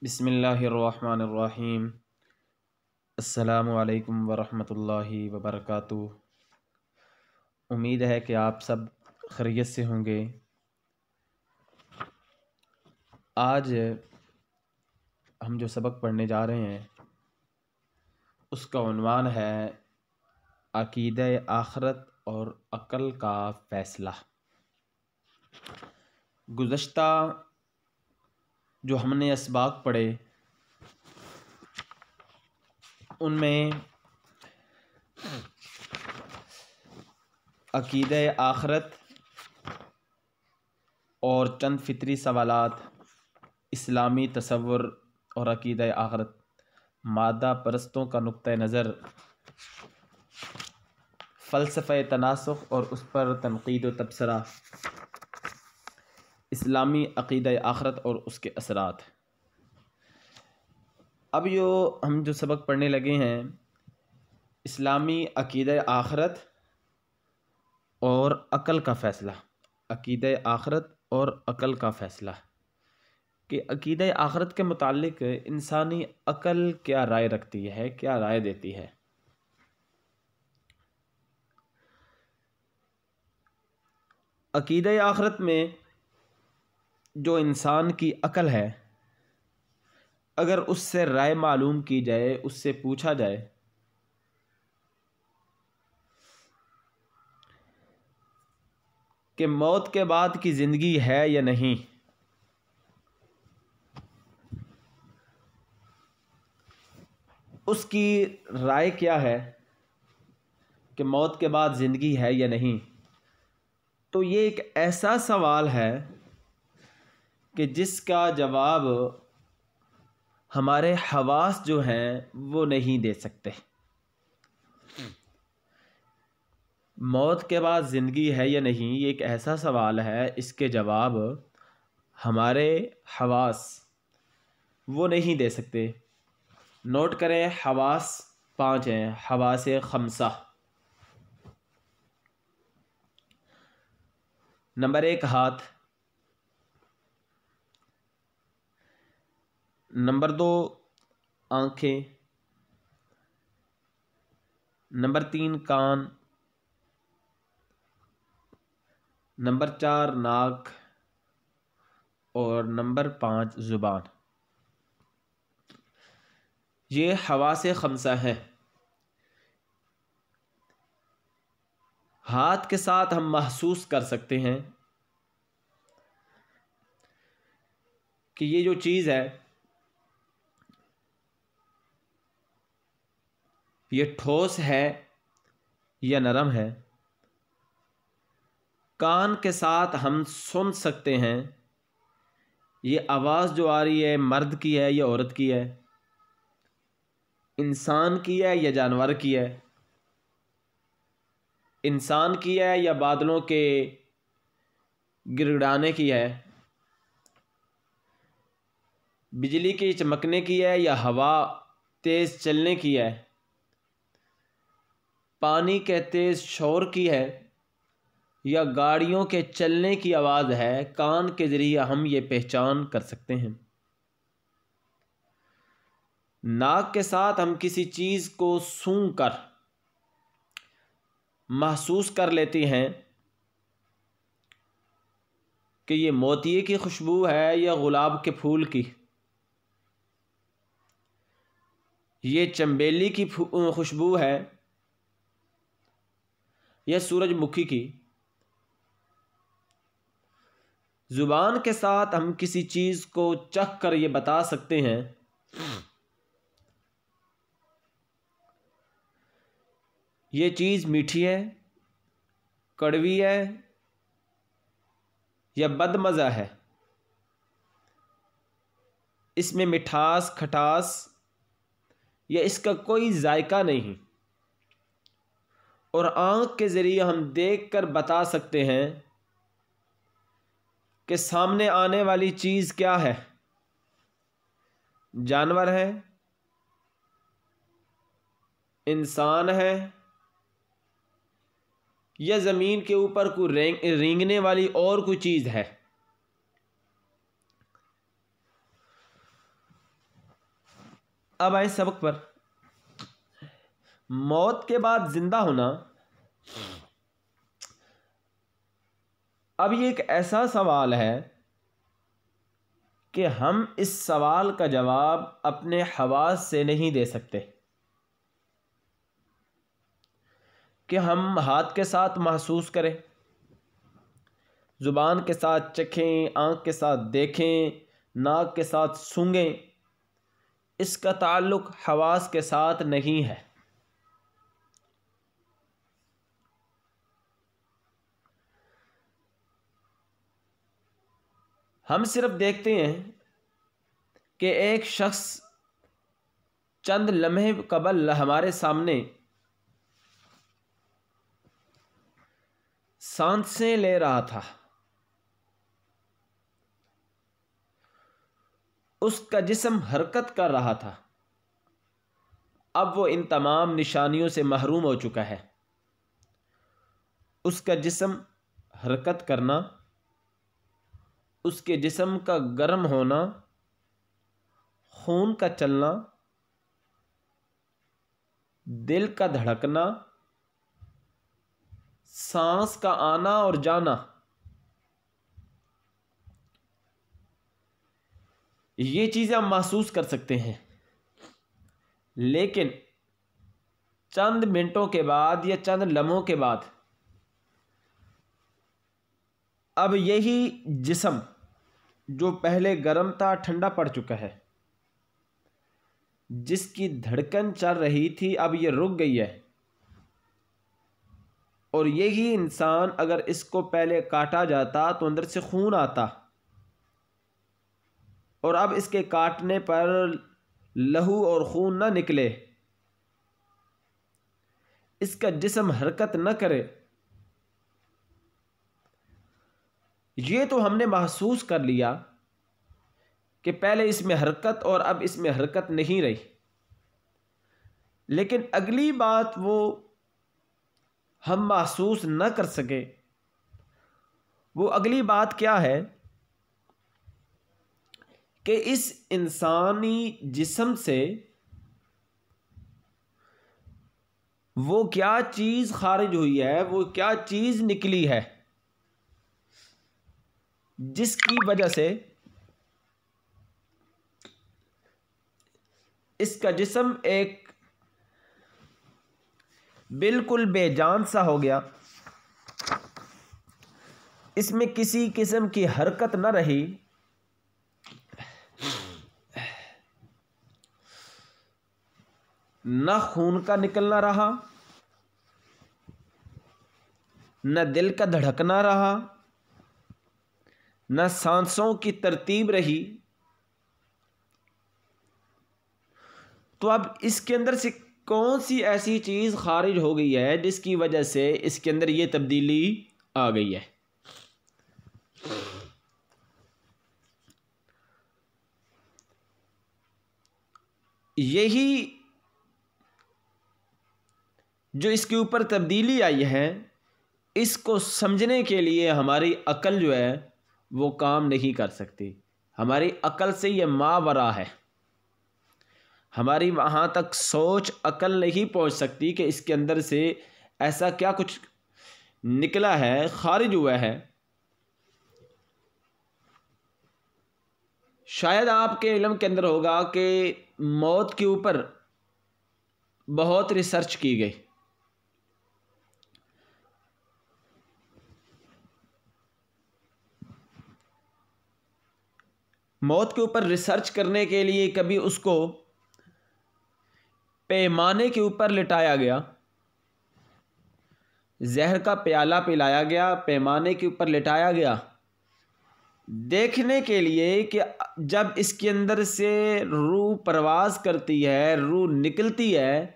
بسم اللہ الرحمن الرحیم۔ السلام علیکم ورحمۃ اللہ وبرکاتہ۔ امید ہے کہ آپ سب خیریت سے ہوں گے۔ آج ہم جو سبق پڑھنے جا رہے ہیں اس کا عنوان ہے عقیدہ آخرت اور عقل کا فیصلہ۔ گزشتہ جو ہم نے اسباق پڑھے ان میں عقیدہ آخرت اور چند فطری سوالات، اسلامی تصور اور عقیدہ آخرت، مادہ پرستوں کا نقطہ نظر، فلسفہ تناسخ اور اس پر تنقید و تبصرہ، اسلامی عقیدہ آخرت اور اس کے اثرات۔ اب ہم جو سبق پڑھنے لگے ہیں اسلامی عقیدہ آخرت اور عقل کا فیصلہ، عقیدہ آخرت اور عقل کا فیصلہ، کہ عقیدہ آخرت کے متعلق انسانی عقل کیا رائے رکھتی ہے، کیا رائے دیتی ہے۔ عقیدہ آخرت میں جو انسان کی عقل ہے، اگر اس سے رائے معلوم کی جائے، اس سے پوچھا جائے کہ موت کے بعد کی زندگی ہے یا نہیں، اس کی رائے کیا ہے کہ موت کے بعد زندگی ہے یا نہیں، تو یہ ایک ایسا سوال ہے کہ جس کا جواب ہمارے حواس جو ہیں وہ نہیں دے سکتے۔ موت کے بعد زندگی ہے یا نہیں، یہ ایک ایسا سوال ہے، اس کے جواب ہمارے حواس وہ نہیں دے سکتے۔ نوٹ کریں، حواس 5 ہیں، حواس خمسہ۔ نمبر 1 ہاتھ، نمبر 2 آنکھیں، نمبر 3 کان، نمبر 4 ناک اور نمبر 5 زبان۔ یہ حواس خمسہ ہیں۔ ہاتھ کے ساتھ ہم محسوس کر سکتے ہیں کہ یہ جو چیز ہے یہ ٹھوس ہے یا نرم ہے۔ کان کے ساتھ ہم سن سکتے ہیں یہ آواز جو آ رہی ہے مرد کی ہے یا عورت کی ہے، انسان کی ہے یا جانور کی ہے، انسان کی ہے یا بادلوں کے گڑگڑانے کی ہے، بجلی کے چمکنے کی ہے یا ہوا تیز چلنے کی ہے، پانی کے تیز شور کی ہے یا گاڑیوں کے چلنے کی آواز ہے۔ کان کے ذریعے ہم یہ پہچان کر سکتے ہیں۔ ناک کے ساتھ ہم کسی چیز کو سونگھ کر محسوس کر لیتے ہیں کہ یہ موتیے کی خوشبو ہے یا گلاب کے پھول کی، یہ چنبیلی کی خوشبو ہے یا سورج مکھی کی۔ زبان کے ساتھ ہم کسی چیز کو چکھ کر یہ بتا سکتے ہیں یہ چیز میٹھی ہے، کڑوی ہے یا بدمزہ ہے، اس میں مٹھاس، کھٹاس یا اس کا کوئی ذائقہ نہیں۔ اور آنکھ کے ذریعے ہم دیکھ کر بتا سکتے ہیں کہ سامنے آنے والی چیز کیا ہے، جانور ہے، انسان ہے یا زمین کے اوپر کوئی رینگنے والی اور کوئی چیز ہے۔ اب آئے سبق پر۔ موت کے بعد زندہ ہونا، اب یہ ایک ایسا سوال ہے کہ ہم اس سوال کا جواب اپنے حواس سے نہیں دے سکتے، کہ ہم ہاتھ کے ساتھ محسوس کریں، زبان کے ساتھ چکھیں، آنکھ کے ساتھ دیکھیں، ناک کے ساتھ سونگھیں، اس کا تعلق حواس کے ساتھ نہیں ہے۔ ہم صرف دیکھتے ہیں کہ ایک شخص چند لمحے قبل ہمارے سامنے سانسیں لے رہا تھا، اس کا جسم حرکت کر رہا تھا، اب وہ ان تمام نشانیوں سے محروم ہو چکا ہے۔ اس کا جسم حرکت کرنا، اس کے جسم کا گرم ہونا، خون کا چلنا، دل کا دھڑکنا، سانس کا آنا اور جانا، یہ چیزیں ہم محسوس کر سکتے ہیں، لیکن چند منٹوں کے بعد یا چند لمحوں کے بعد اب یہی جسم جو پہلے گرم تھا ٹھنڈا پڑ چکا ہے، جس کی دھڑکن چل رہی تھی اب یہ رک گئی ہے، اور یہی انسان اگر اس کو پہلے کاٹا جاتا تو اندر سے خون آتا، اور اب اس کے کاٹنے پر لہو اور خون نہ نکلے، اس کا جسم حرکت نہ کرے، یہ تو ہم نے محسوس کر لیا کہ پہلے اس میں حرکت اور اب اس میں حرکت نہیں رہی۔ لیکن اگلی بات وہ ہم محسوس نہ کر سکے، وہ اگلی بات کیا ہے کہ اس انسانی جسم سے وہ کیا چیز خارج ہوئی ہے، وہ کیا چیز نکلی ہے جس کی وجہ سے اس کا جسم ایک بالکل بے جان سا ہو گیا، اس میں کسی قسم کی حرکت نہ رہی، نہ خون کا نکلنا رہا، نہ دل کا دھڑکنا رہا، نہ سانسوں کی ترتیب رہی۔ تو اب اس کے اندر سے کون سی ایسی چیز خارج ہو گئی ہے جس کی وجہ سے اس کے اندر یہ تبدیلی آ گئی ہے؟ یہی جو اس کے اوپر تبدیلی آئی ہے، اس کو سمجھنے کے لیے ہماری عقل جو ہے وہ کام نہیں کر سکتی، ہماری عقل سے یہ ماورا ہے، ہماری وہاں تک سوچ عقل نہیں پہنچ سکتی کہ اس کے اندر سے ایسا کیا کچھ نکلا ہے، خارج ہوا ہے۔ شاید آپ کے علم کے اندر ہوگا کہ موت کے اوپر بہت ریسرچ کی گئی، موت کے اوپر ریسرچ کرنے کے لیے کبھی اس کو پیمانے کے اوپر لٹایا گیا، زہر کا پیالہ پلایا گیا، پیمانے کے اوپر لٹایا گیا، دیکھنے کے لیے کہ جب اس کے اندر سے روح پرواز کرتی ہے، روح نکلتی ہے،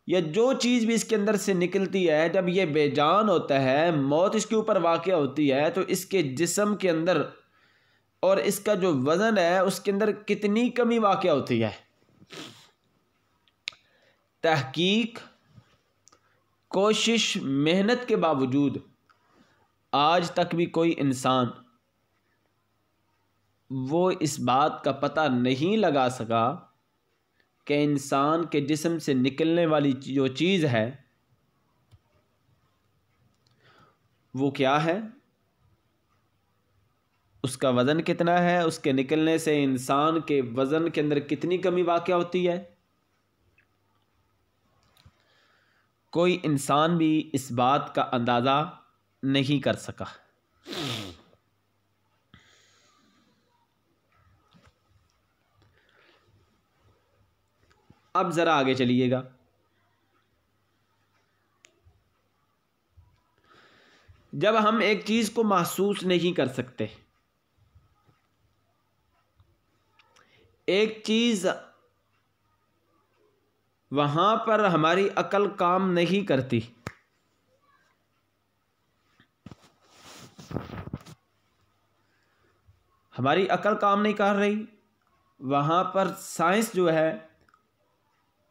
یا جو چیز بھی اس کے اندر سے نکلتی ہے، جب یہ بے جان ہوتا ہے، موت اس کے اوپر واقع ہوتی ہے، تو اس کے جسم کے اندر اور اس کا جو وزن ہے اس کے اندر کتنی کمی واقع ہوتی ہے۔ تحقیق، کوشش، محنت کے باوجود آج تک بھی کوئی انسان وہ اس بات کا پتہ نہیں لگا سکا کہ انسان کے جسم سے نکلنے والی جو چیز ہے وہ کیا ہے، اس کا وزن کتنا ہے، اس کے نکلنے سے انسان کے وزن کے اندر کتنی کمی واقع ہوتی ہے، کوئی انسان بھی اس بات کا اندازہ نہیں کر سکا۔ اب ذرا آگے چلیے گا۔ جب ہم ایک چیز کو محسوس نہیں کر سکتے، ایک چیز وہاں پر ہماری عقل کام نہیں کرتی، ہماری عقل کام نہیں کر رہی، وہاں پر سائنس جو ہے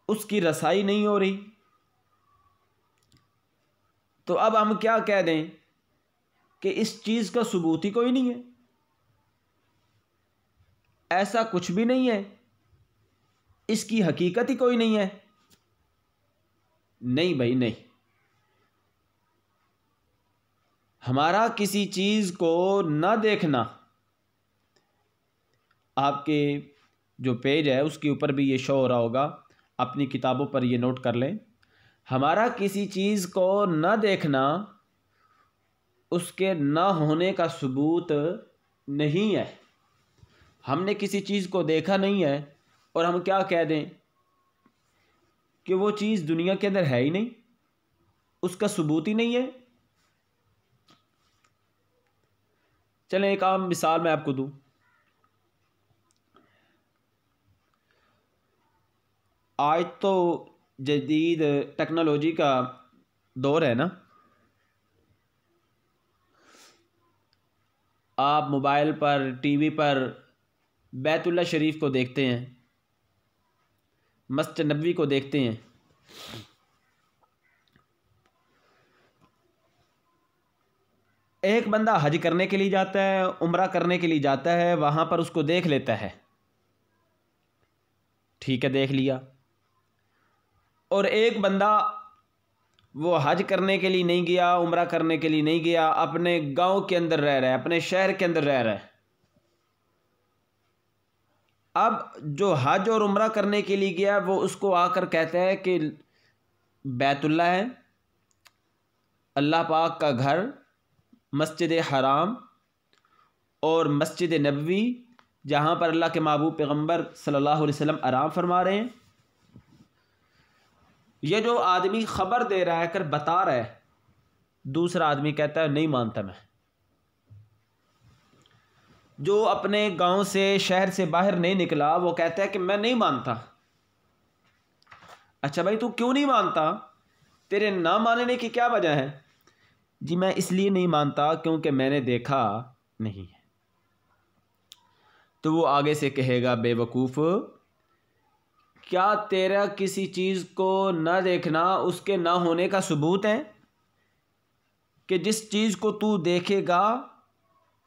اس کی رسائی نہیں ہو رہی، تو اب ہم کیا کہہ دیں کہ اس چیز کا ثبوت ہی کوئی نہیں ہے، ایسا کچھ بھی نہیں ہے، اس کی حقیقت ہی کوئی نہیں ہے۔ نہیں بھائی نہیں، ہمارا کسی چیز کو نہ دیکھنا، آپ کے جو پیج ہے اس کے اوپر بھی یہ شو ہو رہا ہوگا، اپنی کتابوں پر یہ نوٹ کر لیں، ہمارا کسی چیز کو نہ دیکھنا اس کے نہ ہونے کا ثبوت نہیں ہے۔ ہم نے کسی چیز کو دیکھا نہیں ہے اور ہم کیا کہہ دیں کہ وہ چیز دنیا کے اندر ہے ہی نہیں، اس کا ثبوت ہی نہیں ہے۔ چلیں ایک عام مثال میں آپ کو دوں، آج تو جدید ٹیکنالوجی کا دور ہے نا، آپ موبائل پر، ٹی وی پر بیت اللہ شریف کو دیکھتے ہیں، مسجد نبوی کو دیکھتے ہیں، ایک بندہ حج کرنے کے لیے جاتا ہے، عمرہ کرنے کے لیے جاتا ہے، وہاں پر اس کو دیکھ لیتا ہے، ٹھیک ہے دیکھ لیا، اور ایک بندہ وہ حج کرنے کے لیے نہیں گیا، عمرہ کرنے کے لیے نہیں گیا، اپنے گاؤں کے اندر رہ رہا ہے، اپنے شہر کے اندر رہ رہا ہے۔ اب جو حج اور عمرہ کرنے کے لیے گیا وہ اس کو آ کر کہتا ہے کہ بیت اللہ ہے، اللہ پاک کا گھر، مسجد حرام اور مسجد نبوی جہاں پر اللہ کے محبوب پیغمبر صلی اللہ علیہ وسلم آرام فرما رہے ہیں، یہ جو آدمی خبر دے رہا ہے کر بتا رہا ہے، دوسرا آدمی کہتا ہے نہیں مانتا میں۔ جو اپنے گاؤں سے، شہر سے باہر نہیں نکلا وہ کہتا ہے کہ میں نہیں مانتا۔ اچھا بھائی تو کیوں نہیں مانتا؟ تیرے نہ ماننے کی کیا وجہ ہے؟ جی میں اس لیے نہیں مانتا کیونکہ میں نے دیکھا نہیں ہے۔ تو وہ آگے سے کہے گا بے وقوف، کیا تیرا کسی چیز کو نہ دیکھنا اس کے نہ ہونے کا ثبوت ہے؟ کہ جس چیز کو تو دیکھے گا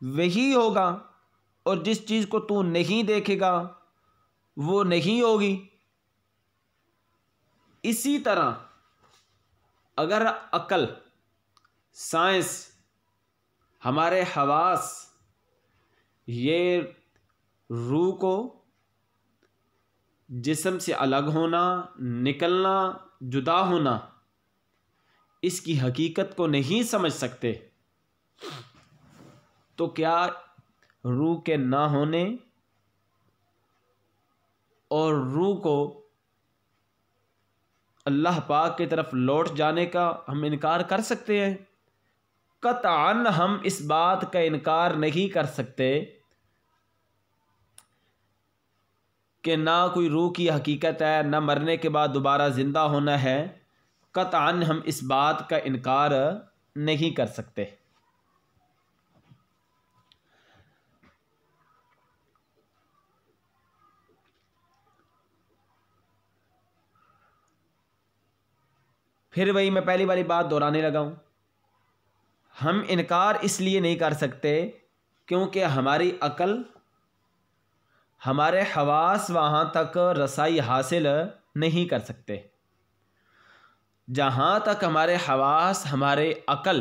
وہی ہوگا اور جس چیز کو تو نہیں دیکھے گا وہ نہیں ہوگی۔ اسی طرح اگر عقل، سائنس، ہمارے حواس یہ روح کو جسم سے الگ ہونا، نکلنا، جدا ہونا، اس کی حقیقت کو نہیں سمجھ سکتے، تو کیا روح کے نہ ہونے اور روح کو اللہ پاک کی طرف لوٹ جانے کا ہم انکار کر سکتے ہیں؟ قطعاً ہم اس بات کا انکار نہیں کر سکتے کہ نہ کوئی روح کی حقیقت ہے، نہ مرنے کے بعد دوبارہ زندہ ہونا ہے، قطعاً ہم اس بات کا انکار نہیں کر سکتے۔ پھر وہی میں پہلی والی بات دہرانے لگا ہوں، ہم انکار اس لیے نہیں کر سکتے کیونکہ ہماری عقل، ہمارے حواس وہاں تک رسائی حاصل نہیں کر سکتے۔ جہاں تک ہمارے حواس، ہمارے عقل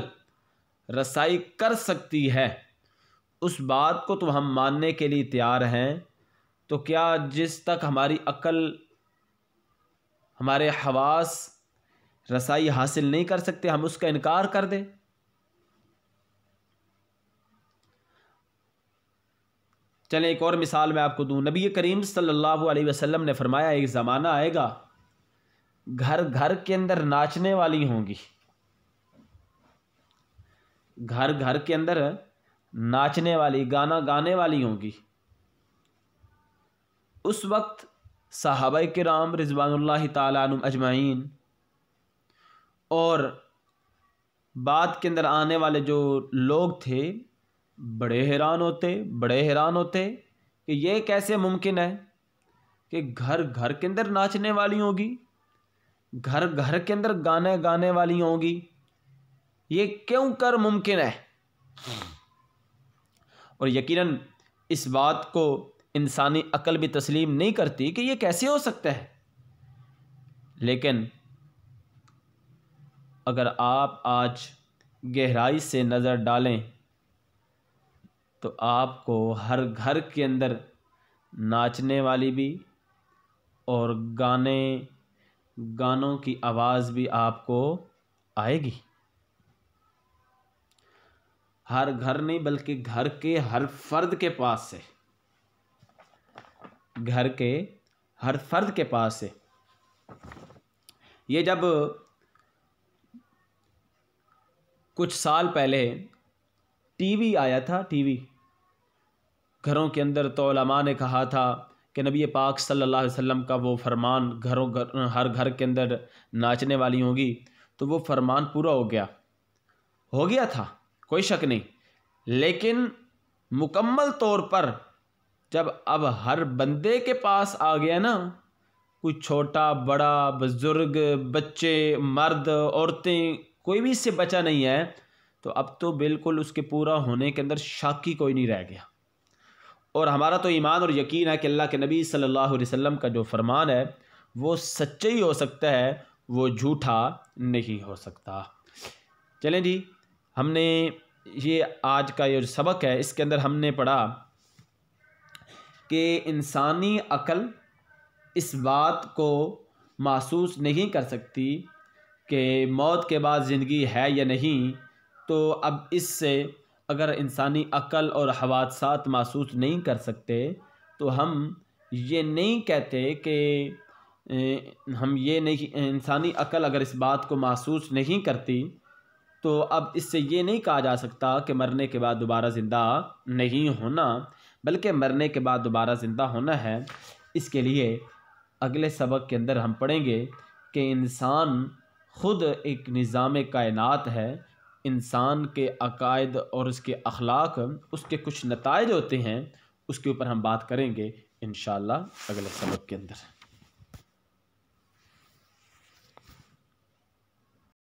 رسائی کر سکتی ہے، اس بات کو تو ہم ماننے کے لیے تیار ہیں۔ تو کیا جس تک ہماری عقل، ہمارے حواس رسائی حاصل نہیں کر سکتے، ہم اس کا انکار کر دیں؟ چلیں ایک اور مثال میں آپ کو دوں۔ نبی کریم صلی اللہ علیہ وسلم نے فرمایا ایک زمانہ آئے گا گھر گھر کے اندر ناچنے والی ہوں گی، گھر گھر کے اندر ناچنے والی، گانا گانے والی ہوں گی۔ اس وقت صحابہ کرام رضوان اللہ تعالیٰ عنہم اجمعین اور بعد کے اندر آنے والے جو لوگ تھے بڑے حیران ہوتے کہ یہ کیسے ممکن ہے کہ گھر گھر کے اندر ناچنے والی ہوگی، گھر گھر کے اندر گانے گانے والی ہوں گی، یہ کیوں کر ممکن ہے؟ اور یقیناً اس بات کو انسانی عقل بھی تسلیم نہیں کرتی کہ یہ کیسے ہو سکتا ہے۔ لیکن اگر آپ آج گہرائی سے نظر ڈالیں تو آپ کو ہر گھر کے اندر ناچنے والی بھی اور گانوں کی آواز بھی آپ کو آئے گی۔ ہر گھر نہیں بلکہ گھر کے ہر فرد کے پاس سے، گھر کے ہر فرد کے پاس سے۔ یہ جب کچھ سال پہلے ٹی وی آیا تھا، ٹی وی گھروں کے اندر، تو علماء نے کہا تھا کہ نبی پاک صلی اللہ علیہ وسلم کا وہ فرمان ہر گھر کے اندر ناچنے والی ہوگی، تو وہ فرمان پورا ہو گیا تھا، کوئی شک نہیں۔ لیکن مکمل طور پر جب اب ہر بندے کے پاس آ گیا نا، کوئی چھوٹا بڑا بزرگ، بچے، مرد، عورتیں، کوئی بھی اس سے بچا نہیں ہے، تو اب تو بالکل اس کے پورا ہونے کے اندر شک ہی کوئی نہیں رہ گیا۔ اور ہمارا تو ایمان اور یقین ہے کہ اللہ کے نبی صلی اللہ علیہ وسلم کا جو فرمان ہے وہ سچا ہی ہو سکتا ہے، وہ جھوٹا نہیں ہو سکتا۔ چلیں جی، ہم نے یہ آج کا یہ سبق ہے، اس کے اندر ہم نے پڑھا کہ انسانی عقل اس بات کو محسوس نہیں کر سکتی کہ موت کے بعد زندگی ہے یا نہیں۔ تو اب اس سے اگر انسانی عقل اور حوادثات محسوس نہیں کر سکتے تو ہم یہ نہیں کہتے کہ انسانی عقل اگر اس بات کو محسوس نہیں کرتی تو اب اس سے یہ نہیں کہا جا سکتا کہ مرنے کے بعد دوبارہ زندہ نہیں ہونا، بلکہ مرنے کے بعد دوبارہ زندہ ہونا ہے۔ اس کے لیے اگلے سبق کے اندر ہم پڑھیں گے کہ انسان خود ایک نظام کائنات ہے، انسان کے عقائد اور اس کے اخلاق، اس کے کچھ نتائج ہوتے ہیں، اس کے اوپر ہم بات کریں گے انشاءاللہ اگلے سبق کے اندر۔